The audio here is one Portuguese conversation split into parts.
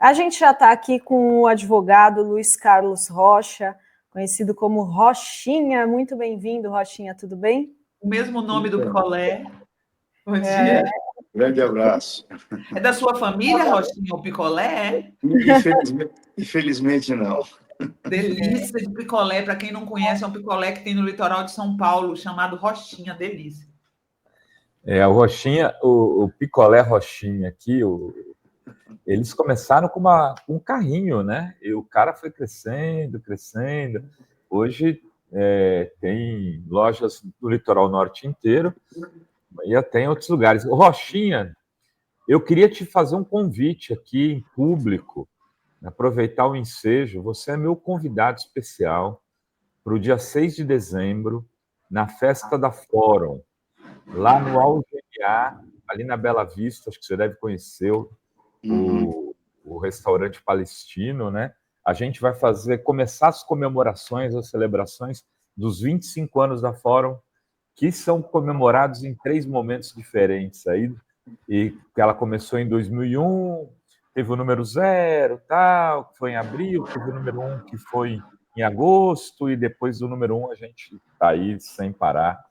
A gente já está aqui com o advogado Luiz Carlos Rocha, conhecido como Rochinha. Muito bem-vindo, Rochinha, tudo bem? O mesmo nome do picolé. Bom dia. Grande abraço. É da sua família, Rochinha, o picolé? Infelizmente não. Delícia de picolé. Para quem não conhece, é um picolé que tem no litoral de São Paulo, chamado Rochinha. Delícia. O Rochinha, o picolé Rochinha aqui, eles começaram com um carrinho, né? E o cara foi crescendo, crescendo. Hoje tem lojas no litoral norte inteiro e até em outros lugares. Rochinha, eu queria te fazer um convite aqui em público, aproveitar o ensejo. Você é meu convidado especial para o dia 6 de dezembro, na festa da Fórum, lá no Algeriá, ali na Bela Vista, acho que você deve conhecer o restaurante palestino, né? A gente vai começar as comemorações, as celebrações dos 25 anos da Fórum, que são comemorados em 3 momentos diferentes aí, e ela começou em 2001, teve o número 0, tal, que foi em abril, teve o número 1 que foi em agosto, e depois do número 1 a gente está aí sem parar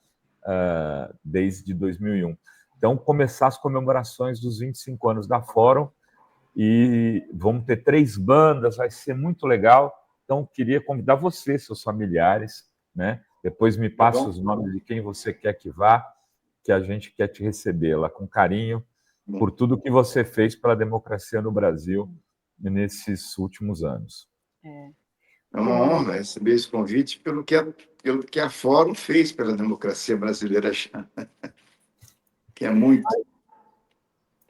desde 2001. Então, começar as comemorações dos 25 anos da Fórum, e vamos ter 3 bandas, vai ser muito legal. Então, queria convidar você, seus familiares, né? Depois me passa os nomes de quem você quer que vá, que a gente quer te receber lá com carinho, por tudo que você fez pela democracia no Brasil nesses últimos anos. É uma honra receber esse convite pelo que a Fórum fez pela democracia brasileira, que é muito.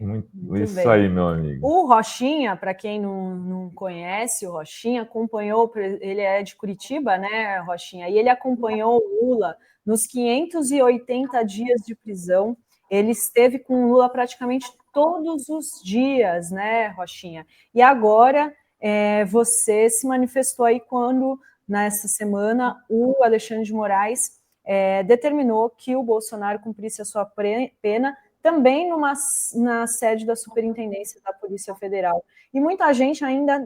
Muito isso bem. Aí, meu amigo. O Rochinha, para quem não conhece, o Rochinha acompanhou, ele é de Curitiba, né, Rochinha? E ele acompanhou o Lula nos 580 dias de prisão. Ele esteve com o Lula praticamente todos os dias, né, Rochinha? E agora você se manifestou aí quando, nessa semana, o Alexandre de Moraes determinou que o Bolsonaro cumprisse a sua pena também na sede da Superintendência da Polícia Federal. E muita gente ainda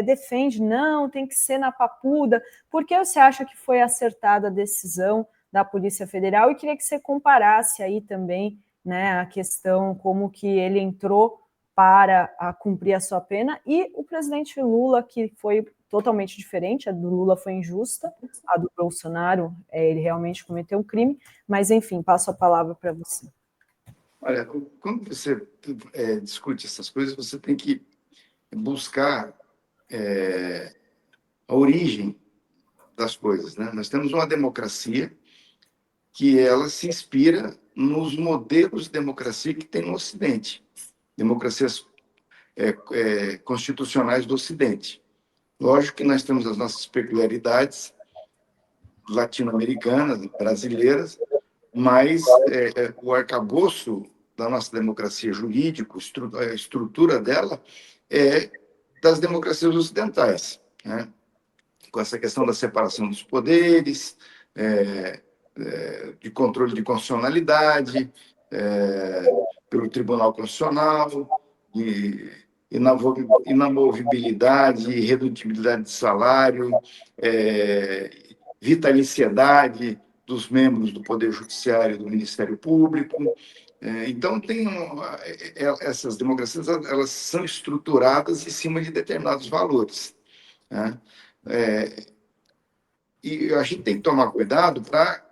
defende, não, tem que ser na Papuda. Por que você acha que foi acertada a decisão da Polícia Federal? E queria que você comparasse aí também, né, a questão como que ele entrou para cumprir a sua pena, e o presidente Lula, que foi totalmente diferente. A do Lula foi injusta, a do Bolsonaro, ele realmente cometeu um crime, mas enfim, passo a palavra para você. Olha, quando você discute essas coisas, você tem que buscar a origem das coisas, né? Nós temos uma democracia que ela se inspira nos modelos de democracia que tem no Ocidente, democracias constitucionais do Ocidente. Lógico que nós temos as nossas peculiaridades latino-americanas, brasileiras, mas o arcabouço da nossa democracia jurídica, a estrutura dela é das democracias ocidentais, né? Com essa questão da separação dos poderes, de controle de constitucionalidade, pelo Tribunal Constitucional, inamovibilidade, irredutibilidade de salário, vitaliciedade dos membros do Poder Judiciário e do Ministério Público. Então, essas democracias, elas são estruturadas em cima de determinados valores, né? E a gente tem que tomar cuidado para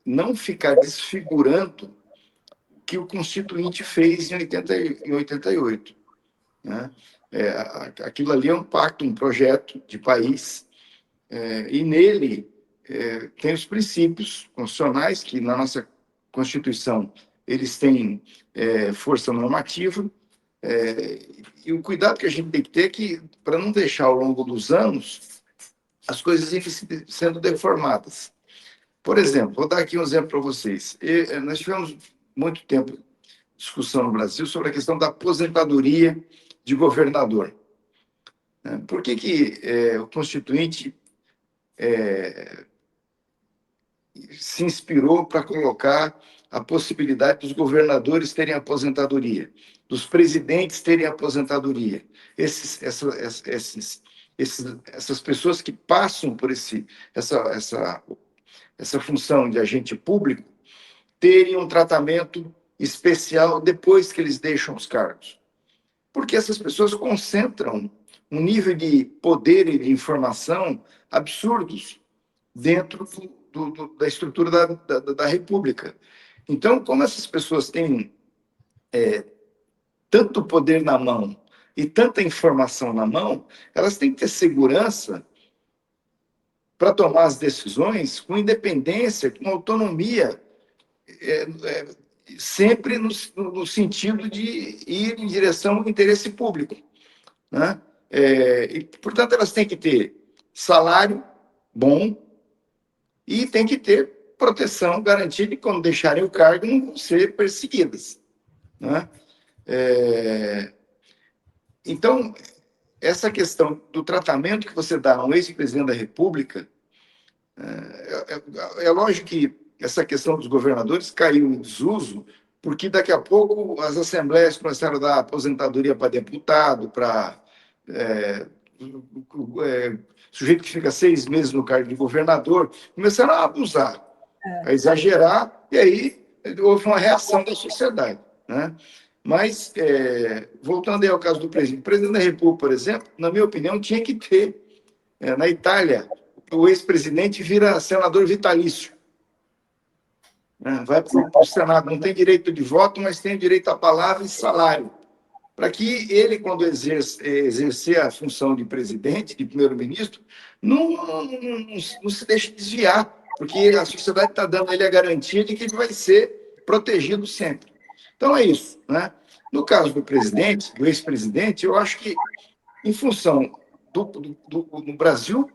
não ficar desfigurando o que o Constituinte fez em 88. Né? Aquilo ali é um pacto, um projeto de país, e nele tem os princípios constitucionais, que na nossa Constituição eles têm força normativa, e o cuidado que a gente tem que ter é que, para não deixar ao longo dos anos as coisas irem sendo deformadas. Por exemplo, vou dar aqui um exemplo para vocês. Nós tivemos muito tempo discussão no Brasil sobre a questão da aposentadoria de governador. Por que o Constituinte se inspirou para colocar a possibilidade dos governadores terem aposentadoria, dos presidentes terem aposentadoria. Essas pessoas que passam por essa função de agente público terem um tratamento especial depois que eles deixam os cargos. Porque essas pessoas concentram um nível de poder e de informação absurdos dentro da estrutura da República. Então, como essas pessoas têm tanto poder na mão e tanta informação na mão, elas têm que ter segurança para tomar as decisões com independência, com autonomia, sempre no sentido de ir em direção ao interesse público, né? E, portanto, elas têm que ter salário bom e têm que ter proteção garantida, e quando deixarem o cargo não vão ser perseguidas, né? Então, essa questão do tratamento que você dá a um ex-presidente da República, é lógico que essa questão dos governadores caiu em desuso, porque daqui a pouco as assembleias começaram a dar aposentadoria para deputado, para sujeito que fica 6 meses no cargo de governador, começaram a abusar, a exagerar, e aí houve uma reação da sociedade, né? Mas, voltando aí ao caso do presidente, o presidente da República, por exemplo, na minha opinião, tinha que ter, na Itália, o ex-presidente vira senador vitalício. Vai para o Senado, não tem direito de voto, mas tem direito à palavra e salário. Para que ele, quando exercer a função de presidente, de primeiro-ministro, não se deixe desviar, porque a sociedade está dando a ele a garantia de que ele vai ser protegido sempre. Então, é isso, né? No caso do presidente, do ex-presidente, eu acho que, em função no Brasil,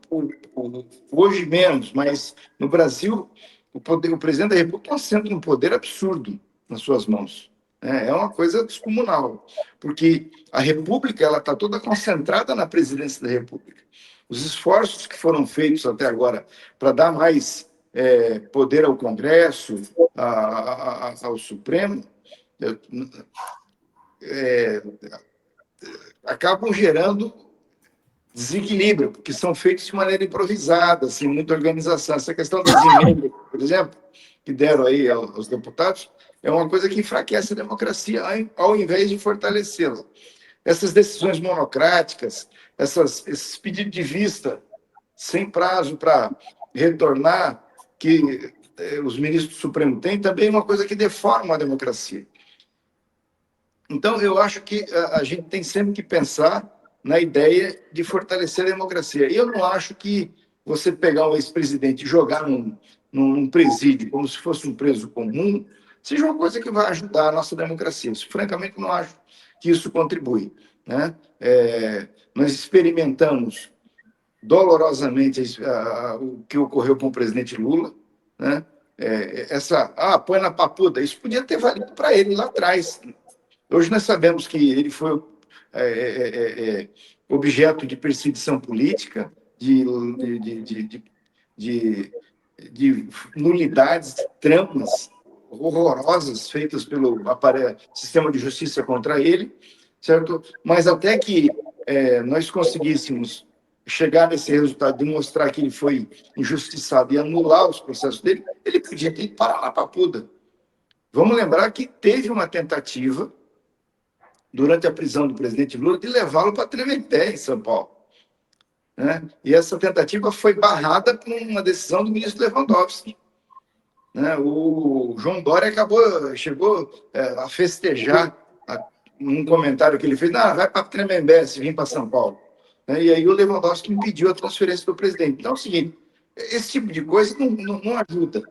hoje menos, mas no Brasil, o presidente da República concentra um poder absurdo nas suas mãos. É uma coisa descomunal, porque a República está toda concentrada na presidência da República. Os esforços que foram feitos até agora para dar mais poder ao Congresso, ao Supremo, acabam gerando desequilíbrio, porque são feitos de maneira improvisada, sem muita organização. Essa questão das emendas, por exemplo, que deram aí aos deputados, é uma coisa que enfraquece a democracia ao invés de fortalecê-la. Essas decisões monocráticas, esses pedidos de vista sem prazo para retornar, que os ministros do Supremo têm, também é uma coisa que deforma a democracia. Então, eu acho que a gente tem sempre que pensar na ideia de fortalecer a democracia. E eu não acho que você pegar um ex-presidente e jogar num presídio como se fosse um preso comum seja uma coisa que vai ajudar a nossa democracia. Isso, francamente, não acho que isso contribui, né? Nós experimentamos dolorosamente o que ocorreu com o presidente Lula, né? Põe na papuda, isso podia ter valido para ele lá atrás. Hoje nós sabemos que ele foi objeto de perseguição política, de nulidades, tramas horrorosas feitas pelo sistema de justiça contra ele, certo? Mas até que nós conseguíssemos chegar nesse resultado de mostrar que ele foi injustiçado e anular os processos dele, ele podia ter ido parar lá para a Papuda. Vamos lembrar que teve uma tentativa, durante a prisão do presidente Lula, de levá-lo para Tremembé, em São Paulo, né? E essa tentativa foi barrada por uma decisão do ministro Lewandowski, né? O João Dória chegou a festejar num comentário que ele fez: vai para Tremembé se vir para São Paulo. E aí o Lewandowski impediu a transferência do presidente. Então é o seguinte, esse tipo de coisa não ajuda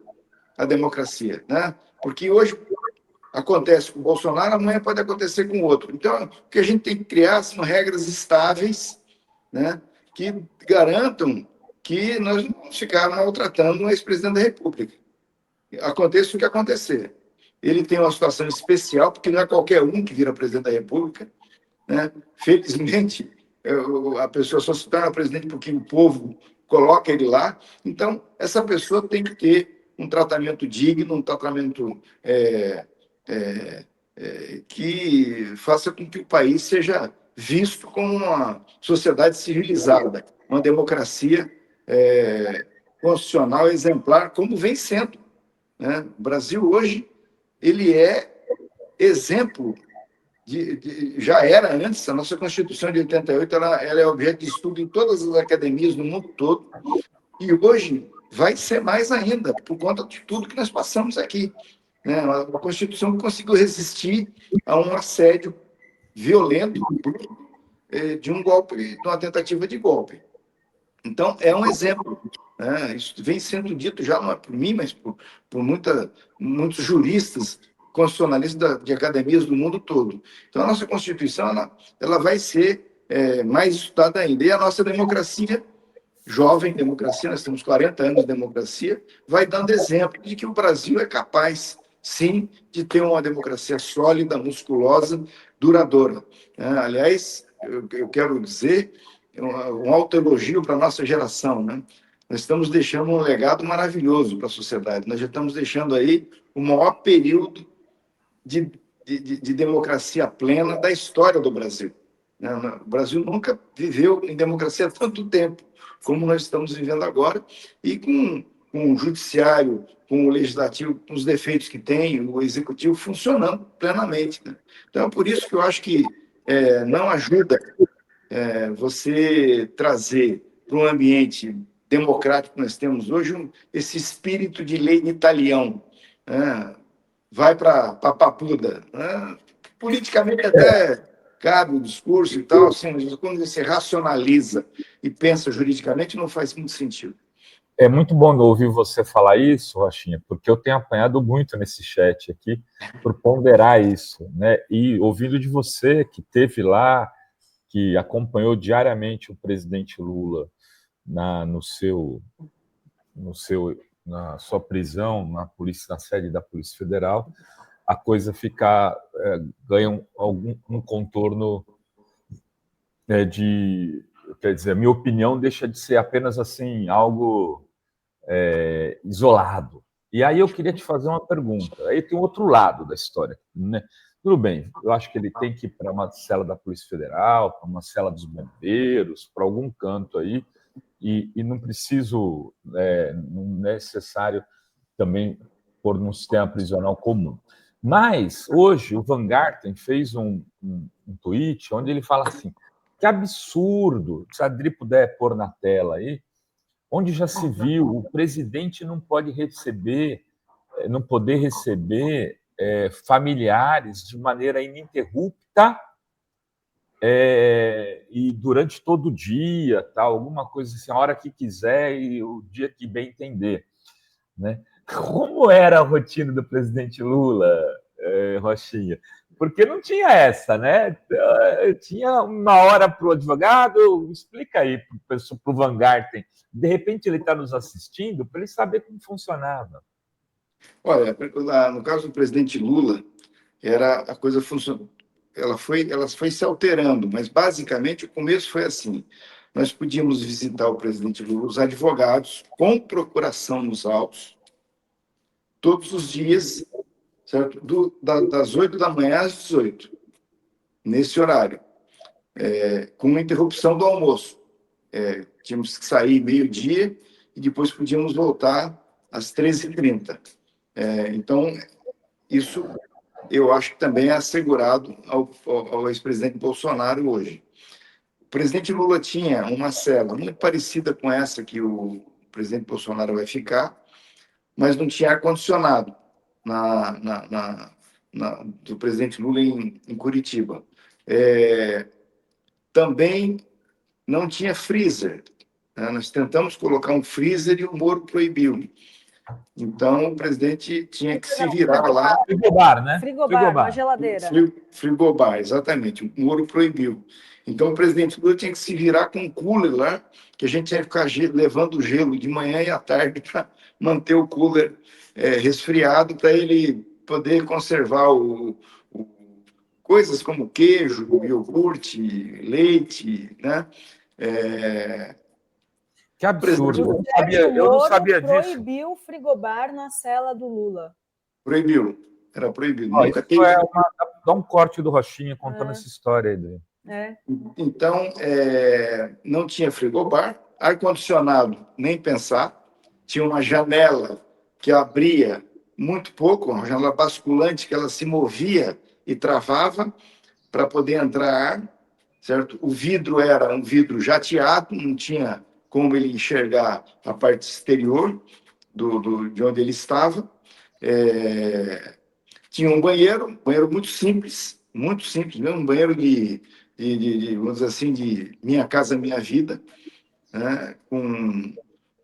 a democracia, né? Porque hoje acontece com o Bolsonaro, amanhã pode acontecer com o outro. Então, o que a gente tem que criar são regras estáveis, né, que garantam que nós não vamos ficar maltratando um ex-presidente da República. Aconteça o que acontecer. Ele tem uma situação especial, porque não é qualquer um que vira presidente da República, né? Felizmente, a pessoa só se torna presidente porque o povo coloca ele lá. Então, essa pessoa tem que ter um tratamento digno, um tratamento que faça com que o país seja visto como uma sociedade civilizada, uma democracia constitucional exemplar, como vem sendo, né? O Brasil hoje ele é exemplo já era antes. A nossa Constituição de 88 ela é objeto de estudo em todas as academias no mundo todo, e hoje vai ser mais ainda, por conta de tudo que nós passamos aqui, né? Uma Constituição que conseguiu resistir a um assédio violento de um golpe, de uma tentativa de golpe. Então, é um exemplo, né? Isso vem sendo dito já, não é por mim, mas por muitos juristas constitucionalistas de academias do mundo todo. Então, a nossa Constituição ela vai ser mais estudada ainda. E a nossa democracia, jovem democracia, nós temos 40 anos de democracia, vai dando exemplo de que o Brasil é capaz, sim, de ter uma democracia sólida, musculosa, duradoura. Aliás, eu quero dizer um autoelogio para a nossa geração, né? Nós estamos deixando um legado maravilhoso para a sociedade. Nós já estamos deixando aí o maior período de democracia plena da história do Brasil. O Brasil nunca viveu em democracia há tanto tempo como nós estamos vivendo agora, e com o judiciário, com o legislativo, com os defeitos que tem, o executivo funcionando plenamente, né? Então, é por isso que eu acho que não ajuda você trazer para um ambiente democrático que nós temos hoje esse espírito de lei de talião, né? Vai para Papuda, né? Politicamente até cabe o discurso e tal, assim, mas quando você racionaliza e pensa juridicamente, não faz muito sentido. É muito bom ouvir você falar isso, Rochinha, porque eu tenho apanhado muito nesse chat aqui por ponderar isso, né? E ouvindo de você, que teve lá, que acompanhou diariamente o presidente Lula na sua prisão na sede da Polícia Federal, a coisa ganha um contorno quer dizer, a minha opinião deixa de ser apenas assim algo isolado. E aí eu queria te fazer uma pergunta. Aí tem outro lado da história, né? Tudo bem, eu acho que ele tem que ir para uma cela da Polícia Federal, para uma cela dos bombeiros, para algum canto aí, e não preciso, não é necessário também pôr num sistema prisional comum. Mas, hoje, o Van Garten fez um tweet onde ele fala assim, que absurdo, se a Adri puder pôr na tela aí, onde já se viu, o presidente não poder receber familiares de maneira ininterrupta e durante todo o dia, alguma coisa assim, a hora que quiser e o dia que bem entender, né? Como era a rotina do presidente Lula, Rochinha? Porque não tinha essa, né? Tinha uma hora para o advogado, explica aí para o Van Garten. De repente ele está nos assistindo para ele saber como funcionava. Olha, no caso do presidente Lula, a coisa funcionou. Ela foi se alterando, mas basicamente o começo foi assim: nós podíamos visitar o presidente Lula, os advogados, com procuração nos autos, todos os dias, certo? Das 8 da manhã às 18, nesse horário, com uma interrupção do almoço. Tínhamos que sair meio-dia e depois podíamos voltar às 13h30. Então, isso eu acho que também é assegurado ao ex-presidente Bolsonaro hoje. O presidente Lula tinha uma cela muito parecida com essa que o presidente Bolsonaro vai ficar, mas não tinha ar-condicionado do presidente Lula em Curitiba. Também não tinha freezer, né? Nós tentamos colocar um freezer e o Moro proibiu. Então, o presidente tinha que se virar lá. Frigobar, né? Frigobar, uma geladeira. Frigobar, exatamente. O Moro proibiu. Então, o presidente Lula tinha que se virar com um cooler lá, que a gente tinha que ficar levando gelo de manhã e à tarde para manter o cooler resfriado, para ele poder conservar coisas como queijo, iogurte, leite, né? Que absurdo. O Eu não Moro sabia disso. proibiu o frigobar na cela do Lula. Proibiu. Era proibido. Ó, Nunca isso teve. dá um corte do Rochinha contando essa história aí dele. Então, não tinha frigobar, ar-condicionado, nem pensar. Tinha uma janela que abria muito pouco, uma janela basculante que ela se movia e travava para poder entrar ar, certo? O vidro era um vidro jateado, não tinha como ele enxergar a parte exterior de onde ele estava. Tinha um banheiro muito simples mesmo, um banheiro vamos dizer assim, de Minha Casa Minha Vida, né? Com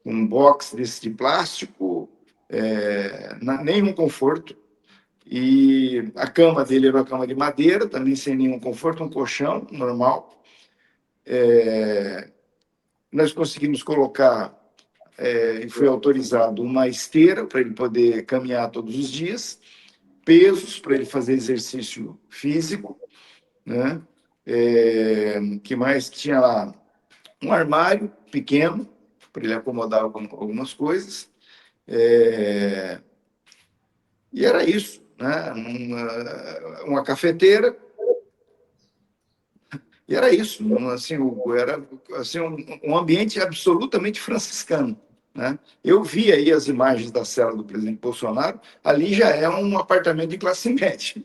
um box desse de plástico, nenhum conforto. E a cama dele era uma cama de madeira, também sem nenhum conforto, um colchão normal. Nós conseguimos colocar, e foi autorizado, uma esteira para ele poder caminhar todos os dias, pesos para ele fazer exercício físico, né? Que mais tinha lá? Um armário pequeno para ele acomodar algumas coisas. E era isso, né? Uma cafeteira. E era isso, assim, era assim, um ambiente absolutamente franciscano, né? Eu vi aí as imagens da cela do presidente Bolsonaro, ali já é um apartamento de classe média,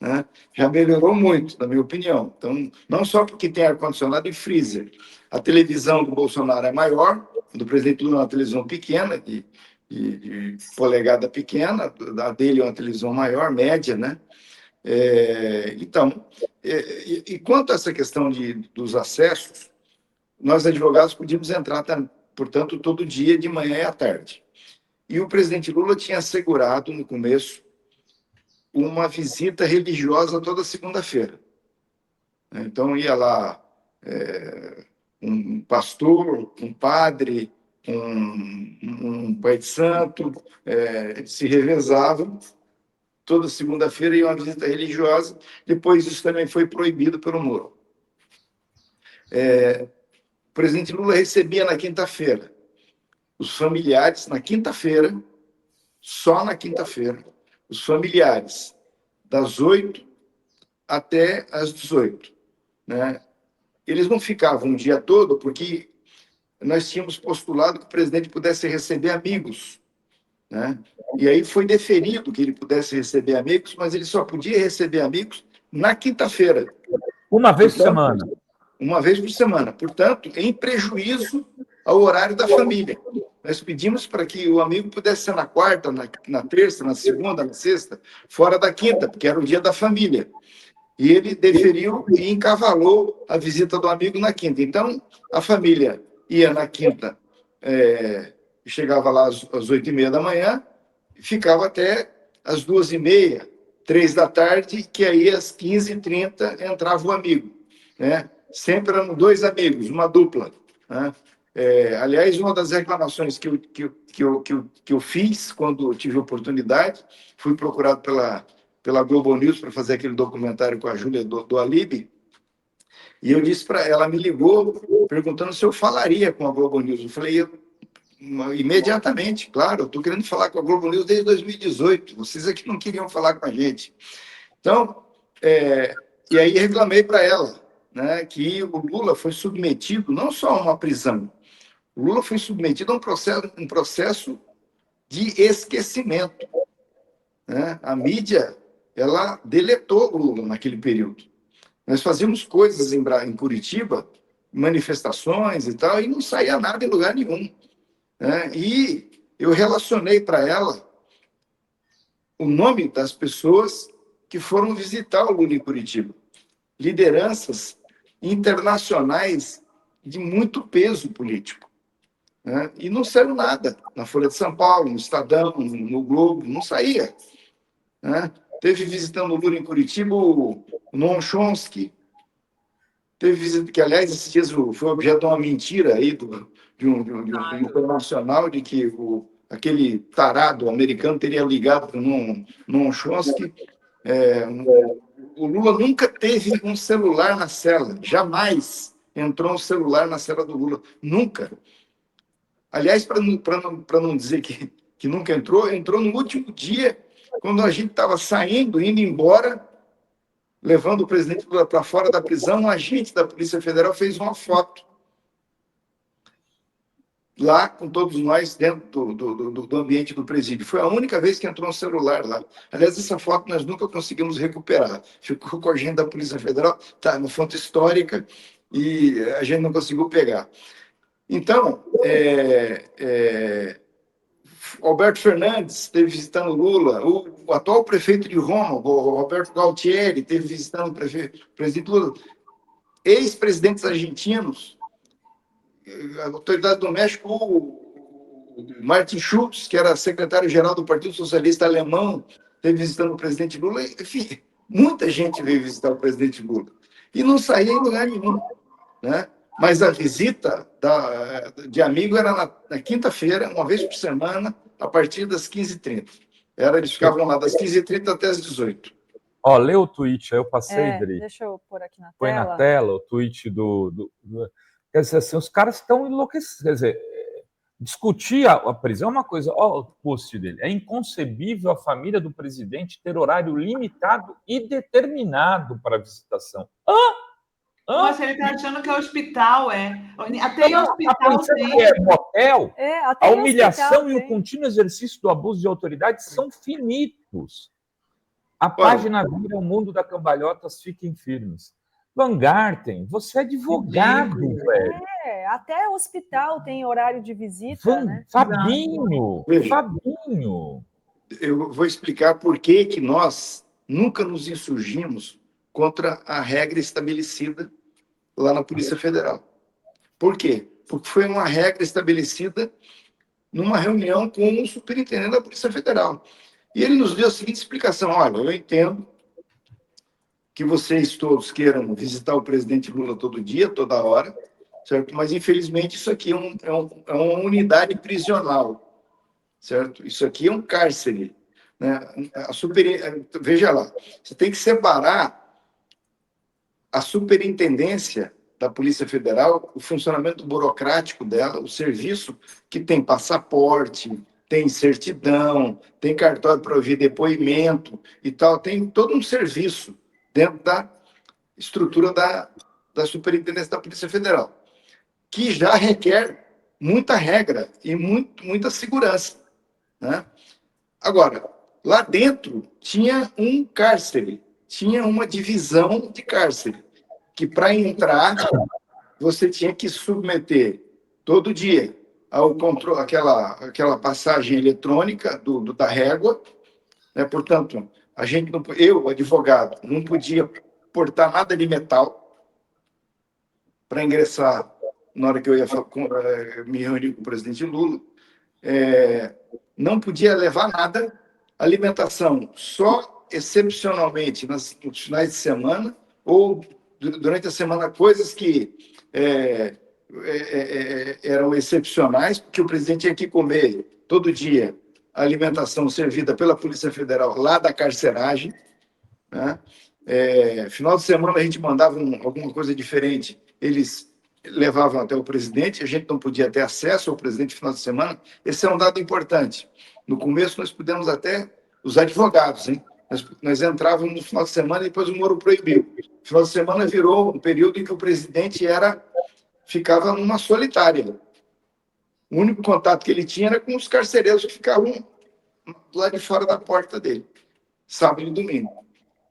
né? Já melhorou muito, na minha opinião. Então, não só porque tem ar-condicionado e freezer. A televisão do Bolsonaro é maior, do presidente Lula é uma televisão pequena, de polegada pequena, a dele é uma televisão maior, média, né? Então, e quanto a essa questão dos acessos, nós advogados podíamos entrar, portanto, todo dia, de manhã e à tarde. E o presidente Lula tinha assegurado, no começo, uma visita religiosa toda segunda-feira. Então, ia lá um pastor, um padre, um pai de santo, se revezavam. Toda segunda-feira ia uma visita religiosa. Depois, isso também foi proibido pelo Moro. O presidente Lula recebia na quinta-feira os familiares, na quinta-feira, só na quinta-feira, os familiares, das 8 até às 18, né? Eles não ficavam o dia todo, porque nós tínhamos postulado que o presidente pudesse receber amigos, né? E aí foi deferido que ele pudesse receber amigos, mas ele só podia receber amigos na quinta-feira. Uma vez por semana. Uma vez por semana. Portanto, em prejuízo ao horário da família. Nós pedimos para que o amigo pudesse ser na quarta, na terça, na segunda, na sexta, fora da quinta, porque era o dia da família. E ele deferiu e encavalou a visita do amigo na quinta. Então, a família ia na quinta, chegava lá às 8h30 da manhã, ficava até às 2h30, 3 da tarde, que aí às 15h30 entrava o amigo, né? Sempre eram 2 amigos, uma dupla, né? Aliás, uma das reclamações que eu fiz quando tive oportunidade, fui procurado pela Globo News para fazer aquele documentário com a Júlia do Alibi, e eu disse para ela, me ligou perguntando se eu falaria com a Globo News. Eu falei, imediatamente, claro, eu estou querendo falar com a Globo News desde 2018, vocês aqui não queriam falar com a gente. Então, e aí reclamei para ela, né, que o Lula foi submetido não só a uma prisão, o Lula foi submetido a um processo de esquecimento, né? A mídia, ela deletou o Lula naquele período. Nós fazíamos coisas em Curitiba, manifestações e tal, e não saía nada em lugar nenhum, né? E eu relacionei para ela o nome das pessoas que foram visitar o Lula em Curitiba. Lideranças internacionais de muito peso político, né? E não saiu nada na Folha de São Paulo, no Estadão, no Globo, não saía, né? Teve visitando o Lula em Curitiba o Noam Chomsky, teve visita, que aliás esses dias foi objeto de uma mentira aí de um internacional de que aquele tarado americano teria ligado para o Noam Chomsky. O Lula nunca teve um celular na cela, jamais entrou um celular na cela do Lula, nunca. Aliás, para não dizer que nunca entrou no último dia, quando a gente estava saindo, indo embora, levando o presidente para fora da prisão, um agente da Polícia Federal fez uma foto lá com todos nós dentro do ambiente do presídio. Foi a única vez que entrou um celular lá. Aliás, essa foto nós nunca conseguimos recuperar. Ficou com a agente da Polícia Federal, está na fonte histórica, e a gente não conseguiu pegar. Então, Alberto Fernandes esteve visitando Lula, o atual prefeito de Roma, o Roberto Galtieri, esteve visitando o presidente Lula, ex-presidentes argentinos, a autoridade do México, o Martin Schulz, que era secretário-geral do Partido Socialista Alemão, esteve visitando o presidente Lula. Enfim, muita gente veio visitar o presidente Lula. E não saía em lugar nenhum, né? Mas a visita de amigo era na quinta-feira, uma vez por semana, a partir das 15h30. Eles ficavam lá das 15h30 até as 18h. Ó, lê o tweet, aí eu passei, Dri. Deixa eu pôr aqui na tela. Põe na tela o tweet Quer dizer, assim, os caras estão enlouquecidos. Quer dizer, discutir a prisão é uma coisa. Olha o post dele. É inconcebível a família do presidente ter horário limitado e determinado para visitação. Nossa, ele está achando que é hospital, Até em hospital tem. É motel, até a humilhação e tem. o contínuo exercício do abuso de autoridade são finitos. A página vira o mundo da cambalhotas, fiquem firmes. Van Garten, você é advogado, velho. Até hospital tem horário de visita, né? Fabinho. Eu vou explicar por que nós nunca nos insurgimos contra a regra estabelecida lá na Polícia Federal. Por quê? Porque foi uma regra estabelecida numa reunião com o superintendente da Polícia Federal. E ele nos deu a seguinte explicação: olha, eu entendo que vocês todos queiram visitar o presidente Lula todo dia, toda hora, certo? Mas, infelizmente, isso aqui é uma unidade prisional, certo? Isso aqui é um cárcere, né? Veja lá, você tem que separar a superintendência da Polícia Federal, o funcionamento burocrático dela, o serviço que tem passaporte, tem certidão, tem cartório para ouvir depoimento e tal, tem todo um serviço dentro da estrutura da Superintendência da Polícia Federal, que já requer muita regra e muita segurança, né? Agora, lá dentro tinha um cárcere, tinha uma divisão de cárcere, que para entrar você tinha que submeter todo dia ao controle, aquela passagem eletrônica da régua, né? Portanto, eu, advogado, não podia portar nada de metal para ingressar na hora que eu ia me reunir com o presidente Lula. Não podia levar nada, alimentação só excepcionalmente nos finais de semana ou durante a semana, coisas que eram excepcionais, porque o presidente tinha que comer todo dia a alimentação servida pela Polícia Federal lá da carceragem, né? Final de semana a gente mandava alguma coisa diferente, eles levavam até o presidente, a gente não podia ter acesso ao presidente no final de semana. Esse é um dado importante. No começo nós pudemos até, os advogados, hein? Nós entrávamos no final de semana e depois o Moro proibiu. O final de semana virou um período em que o presidente ficava numa solitária. O único contato que ele tinha era com os carcereiros que ficavam lá de fora da porta dele, sábado e domingo,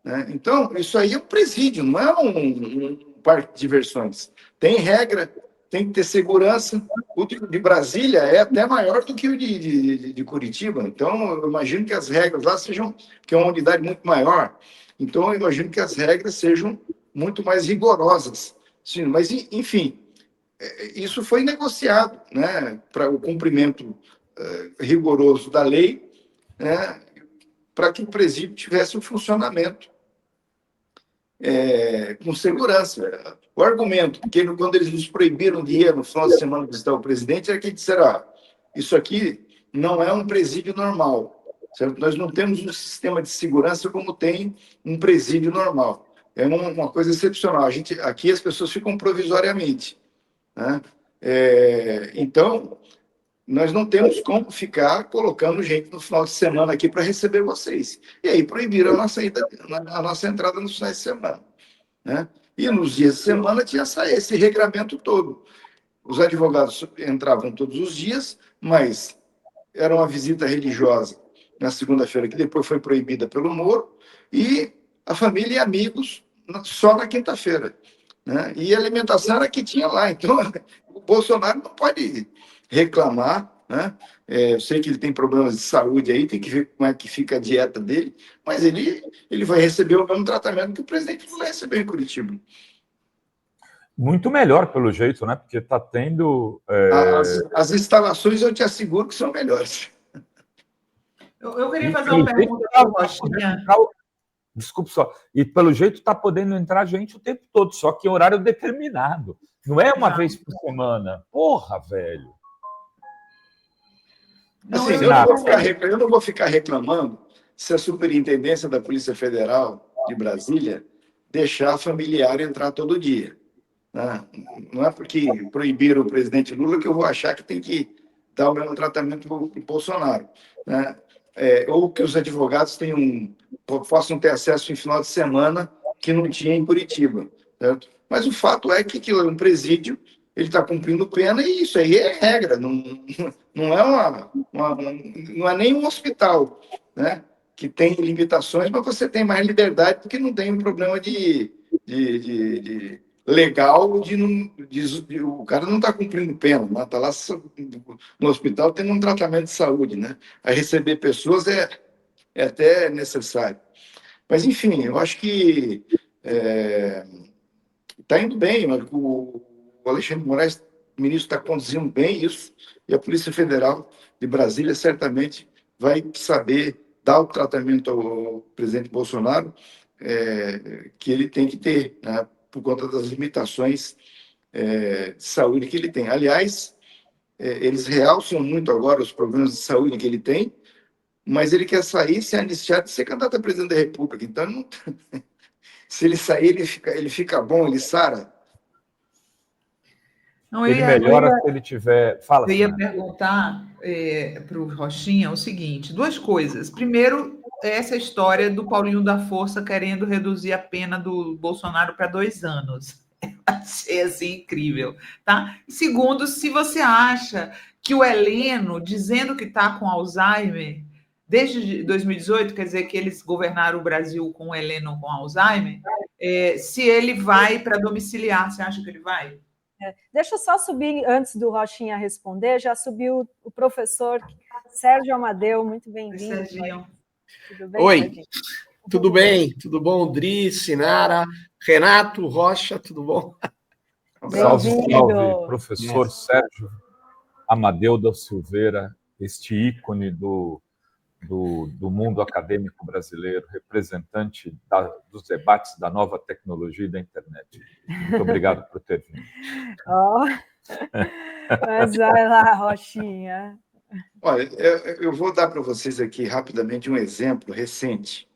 né? Então, isso aí é um presídio, não é um parque de diversões. Tem regra, tem que ter segurança. O de Brasília é até maior do que o de Curitiba. Então, eu imagino que as regras lá sejam, que é uma unidade muito maior. Então, eu imagino que as regras sejam muito mais rigorosas. Sim, mas, enfim, isso foi negociado, né, para o cumprimento rigoroso da lei, né, para que o presídio tivesse um funcionamento com segurança. O argumento, porque quando eles nos proibiram de ir no final de semana visitar o presidente, era que disseram: isso aqui não é um presídio normal, certo? Nós não temos um sistema de segurança como tem um presídio normal. É uma coisa excepcional. Aqui as pessoas ficam provisoriamente, né? Então, nós não temos como ficar colocando gente no final de semana aqui para receber vocês. E aí proibiram a nossa entrada nos finais de semana, né? E nos dias de semana tinha esse regramento todo. Os advogados entravam todos os dias, mas era uma visita religiosa na segunda-feira, que depois foi proibida pelo Moro, e a família e amigos só na quinta-feira, né? E a alimentação era que tinha lá. Então, o Bolsonaro não pode reclamar, né? Eu sei que ele tem problemas de saúde aí, tem que ver como é que fica a dieta dele, mas ele vai receber o mesmo tratamento que o presidente Lula recebeu em Curitiba. Muito melhor, pelo jeito, né? Porque está tendo... As instalações, eu te asseguro que são melhores. Eu queria fazer uma pergunta para o Rochinha. Desculpe só. E, pelo jeito, está podendo entrar gente o tempo todo, só que em horário determinado. Não é uma vez por semana. Porra, velho. Assim, eu não vou ficar reclamando se a Superintendência da Polícia Federal de Brasília deixar familiar entrar todo dia, né? Não é porque proibiram o presidente Lula que eu vou achar que tem que dar o mesmo tratamento para o Bolsonaro, né? Ou que os advogados possam ter acesso em final de semana que não tinha em Curitiba, certo? Mas o fato é que aquilo é um presídio, ele está cumprindo pena e isso aí é regra, não é nem um hospital, né? Que tem limitações, mas você tem mais liberdade porque não tem um problema legal o cara não está cumprindo pena, né? Está lá no hospital tendo um tratamento de saúde, né? A receber pessoas é até necessário. Mas, enfim, eu acho que está indo bem. O Alexandre de Moraes, o ministro, está conduzindo bem isso, e a Polícia Federal de Brasília certamente vai saber dar o tratamento ao presidente Bolsonaro que ele tem que ter, né, por conta das limitações de saúde que ele tem. Aliás, eles realçam muito agora os problemas de saúde que ele tem, mas ele quer sair, ser anistiado e ser candidato a presidente da República. Então, se ele sair, ele fica bom, ele sara. Ele melhora se ele tiver... Fala, eu ia perguntar para o Rochinha o seguinte, duas coisas. Primeiro, essa história do Paulinho da Força querendo reduzir a pena do Bolsonaro para 2 anos. Achei assim incrível, tá? E segundo, se você acha que o Heleno, dizendo que está com Alzheimer, desde 2018, quer dizer que eles governaram o Brasil com o Heleno com Alzheimer, se ele vai para domiciliar, você acha que ele vai? Deixa eu só subir, antes do Rochinha responder, já subiu o professor Sérgio Amadeu, muito bem-vindo. Serginho. Tudo bem, Oi, Serginho? tudo bem? Tudo bom, Dri, Sinara, Renato, Rocha, tudo bom? Salve, salve, professor Sérgio Amadeu da Silveira, este ícone do mundo acadêmico brasileiro, representante dos debates da nova tecnologia e da internet. Muito obrigado por ter vindo. Mas vai lá, Rochinha. Olha, eu vou dar para vocês aqui rapidamente um exemplo recente,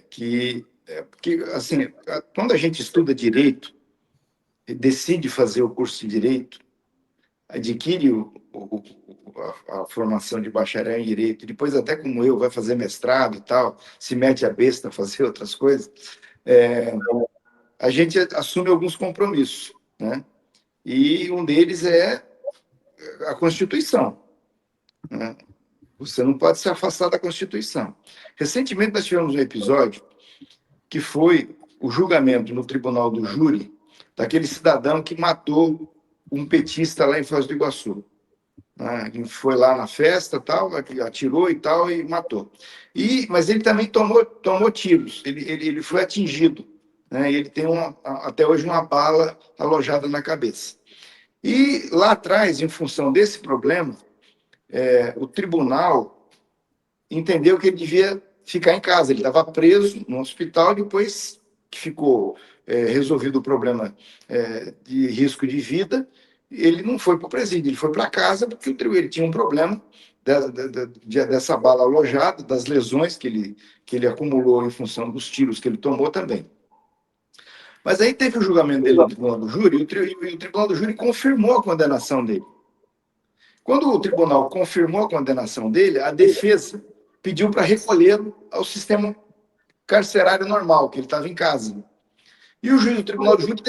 que assim, quando a gente estuda direito, decide fazer o curso de direito, adquire a formação de bacharel em direito, depois até como eu, vai fazer mestrado e tal, se mete a besta a fazer outras coisas, a gente assume alguns compromissos, né? E um deles é a Constituição, né? Você não pode se afastar da Constituição. Recentemente nós tivemos um episódio que foi o julgamento no Tribunal do Júri daquele cidadão que matou um petista lá em Foz do Iguaçu. Foi lá na festa, tal, atirou e tal, e matou. Mas ele também tomou tiros, ele foi atingido, né? Ele tem até hoje uma bala alojada na cabeça. E lá atrás, em função desse problema, o tribunal entendeu que ele devia ficar em casa. Ele estava preso no hospital, depois que ficou resolvido o problema de risco de vida, ele não foi para o presídio, ele foi para casa porque ele tinha um problema dessa bala alojada, das lesões que ele acumulou em função dos tiros que ele tomou também. Mas aí teve o julgamento dele no Tribunal do Júri, e o Tribunal do Júri confirmou a condenação dele. Quando o tribunal confirmou a condenação dele, a defesa pediu para recolhê-lo ao sistema carcerário normal, que ele estava em casa. E o juiz do tribunal de júri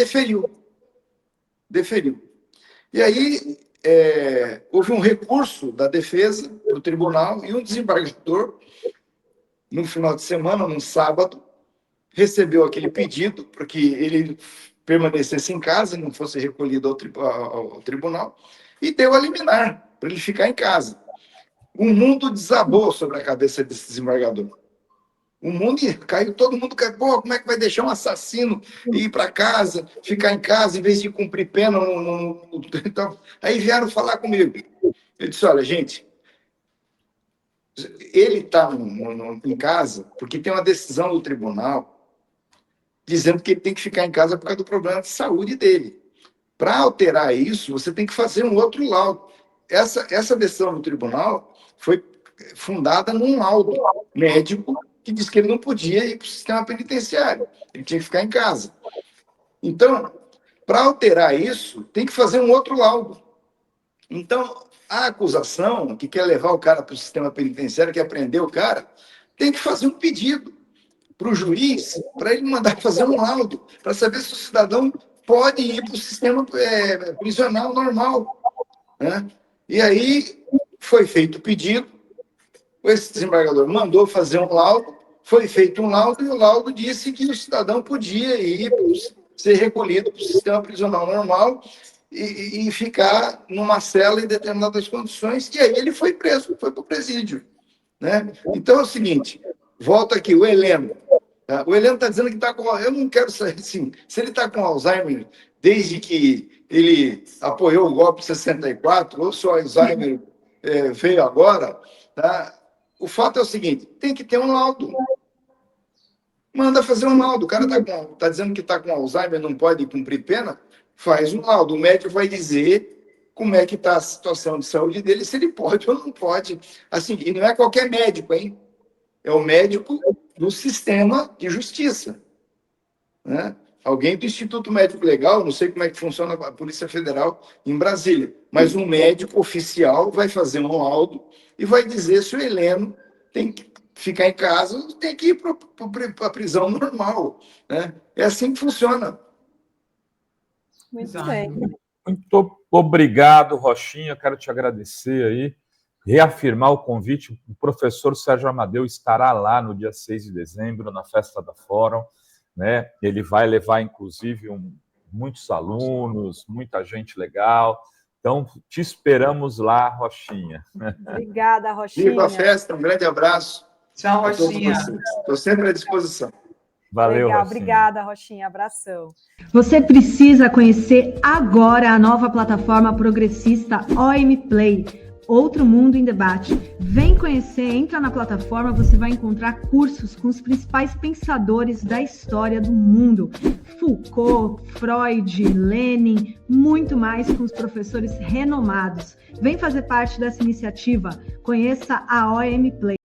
deferiu. E aí houve um recurso da defesa para o tribunal e um desembargador, no final de semana, num sábado, recebeu aquele pedido para que ele permanecesse em casa, não fosse recolhido ao tribunal, e deu a liminar para ele ficar em casa. O mundo desabou sobre a cabeça desse desembargador. O mundo caiu, todo mundo caiu. Pô, como é que vai deixar um assassino ir para casa, ficar em casa, em vez de cumprir pena? Então, aí vieram falar comigo. Eu disse, olha, gente, ele está em casa porque tem uma decisão do tribunal dizendo que ele tem que ficar em casa por causa do problema de saúde dele. Para alterar isso, você tem que fazer um outro laudo. Essa decisão do tribunal foi fundada num laudo médico que diz que ele não podia ir para o sistema penitenciário. Ele tinha que ficar em casa. Então, para alterar isso, tem que fazer um outro laudo. Então, a acusação que quer levar o cara para o sistema penitenciário, quer prender o cara, tem que fazer um pedido para o juiz, para ele mandar fazer um laudo, para saber se o cidadão pode ir para o sistema prisional normal. Né? E aí foi feito o pedido, esse desembargador mandou fazer um laudo, foi feito um laudo e o laudo disse que o cidadão podia ir, ser recolhido para o sistema prisional normal e ficar numa cela em determinadas condições, e aí ele foi preso, foi para o presídio. Né? Então é o seguinte, volta aqui, o Heleno. Tá? O Heleno está dizendo que está com... Eu não quero saber assim, se ele está com Alzheimer desde que ele apoiou o golpe de 64, ou se o Alzheimer veio agora, tá? O fato é o seguinte, tem que ter um laudo. Manda fazer um laudo. O cara está dizendo que está com Alzheimer, não pode cumprir pena, faz um laudo. O médico vai dizer como é que está a situação de saúde dele, se ele pode ou não pode. Assim, e não é qualquer médico, hein? É o médico do sistema de justiça. Né? Alguém do Instituto Médico Legal, não sei como é que funciona a Polícia Federal em Brasília, mas um médico oficial vai fazer um laudo e vai dizer se o Heleno tem que ficar em casa ou tem que ir para a prisão normal. Né? É assim que funciona. Muito bem. Muito obrigado, Rochinha. Eu quero te agradecer aí, reafirmar o convite. O professor Sérgio Amadeu estará lá no dia 6 de dezembro, na Festa da Fórum. Né? Ele vai levar, inclusive, muitos alunos, muita gente legal. Então, te esperamos lá, Rochinha. Obrigada, Rochinha. Viva a festa, um grande abraço. Tchau, Rochinha. Estou sempre à disposição. Valeu, Legal, Rochinha. obrigada, Rochinha. Abração. Você precisa conhecer agora a nova plataforma progressista OM Play. Outro Mundo em Debate. Vem conhecer, entra na plataforma, você vai encontrar cursos com os principais pensadores da história do mundo. Foucault, Freud, Lenin, muito mais com os professores renomados. Vem fazer parte dessa iniciativa. Conheça a OM Play.